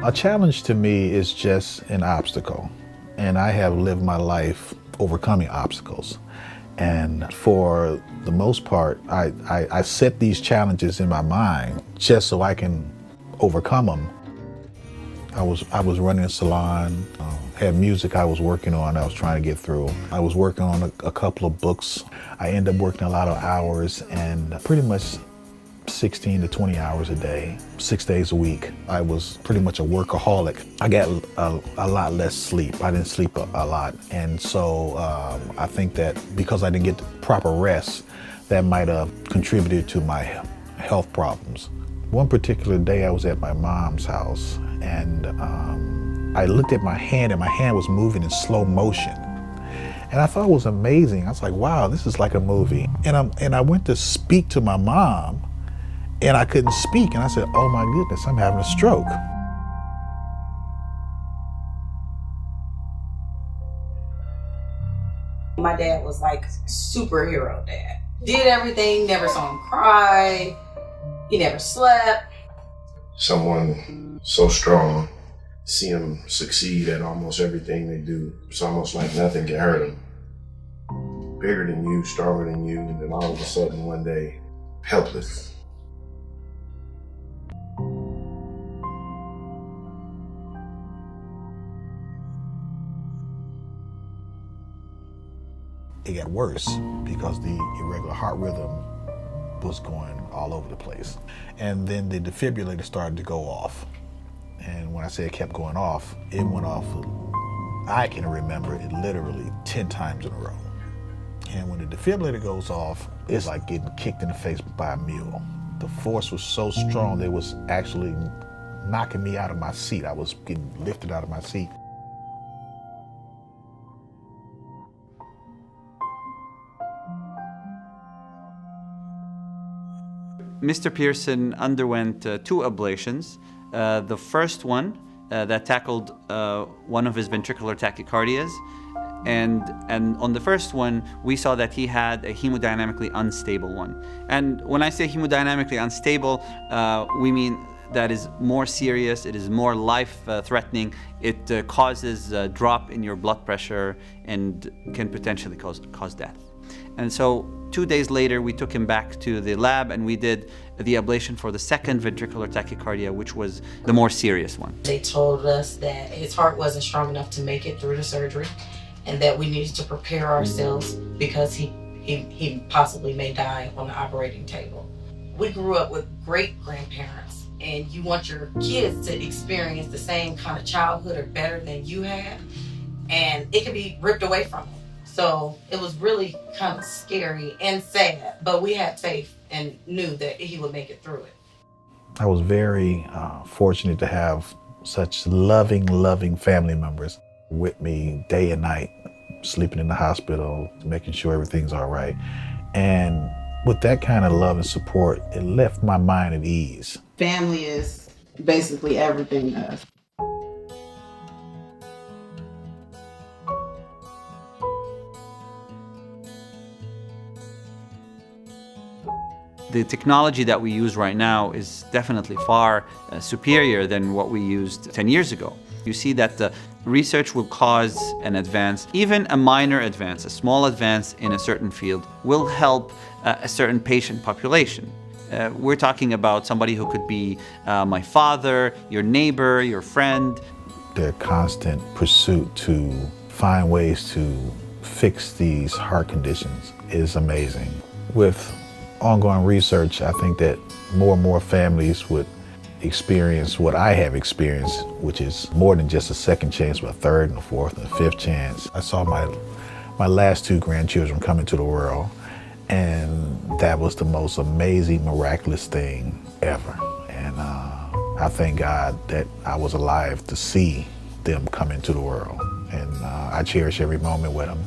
A challenge to me is just an obstacle, and I have lived my life overcoming obstacles. And for the most part, I set these challenges in my mind just so I can overcome them. I was running a salon, had music I was working on, I was trying to get through. I was working on a couple of books. I ended up working a lot of hours and pretty much 16 to 20 hours a day, 6 days a week. I was pretty much a workaholic. I got a lot less sleep. I didn't sleep a lot. And so I think that because I didn't get the proper rest, that might have contributed to my health problems. One particular day I was at my mom's house and I looked at my hand and my hand was moving in slow motion. And I thought it was amazing. I was like, wow, this is like a movie. And I went to speak to my mom and I couldn't speak. And I said, oh my goodness, I'm having a stroke. My dad was like superhero dad. Did everything, never saw him cry. He never slept. Someone so strong, see them succeed at almost everything they do. It's almost like nothing can hurt them. Bigger than you, stronger than you, and then all of a sudden one day, helpless. It got worse because the irregular heart rhythm was going all over the place. And then the defibrillator started to go off. And when I say it kept going off, it went off, I can remember it literally 10 times in a row. And when the defibrillator goes off, it's like getting kicked in the face by a mule. The force was so strong that it was actually knocking me out of my seat. I was getting lifted out of my seat. Mr. Pearson underwent 2 ablations. The first one that tackled one of his ventricular tachycardias. And on the first one, we saw that he had a hemodynamically unstable one. And when I say hemodynamically unstable, we mean that is more serious, it is more life-threatening. It causes a drop in your blood pressure and can potentially cause death. And so 2 days later, we took him back to the lab and we did the ablation for the second ventricular tachycardia, which was the more serious one. They told us that his heart wasn't strong enough to make it through the surgery and that we needed to prepare ourselves because he possibly may die on the operating table. We grew up with great grandparents and you want your kids to experience the same kind of childhood or better than you had, and it can be ripped away from them. So it was really kind of scary and sad, but we had faith and knew that he would make it through it. I was very fortunate to have such loving family members with me day and night, sleeping in the hospital, making sure everything's all right. And with that kind of love and support, it left my mind at ease. Family is basically everything to us. The technology that we use right now is definitely far superior than what we used 10 years ago. You see that the research will cause an advance, even a minor advance, a small advance in a certain field will help a certain patient population. We're talking about somebody who could be my father, your neighbor, your friend. Their constant pursuit to find ways to fix these heart conditions is amazing. With ongoing research, I think that more and more families would experience what I have experienced, which is more than just a second chance, but a third and a fourth and a fifth chance. I saw my last 2 grandchildren come into the world, and that was the most amazing, miraculous thing ever. And I thank God that I was alive to see them come into the world. And I cherish every moment with them.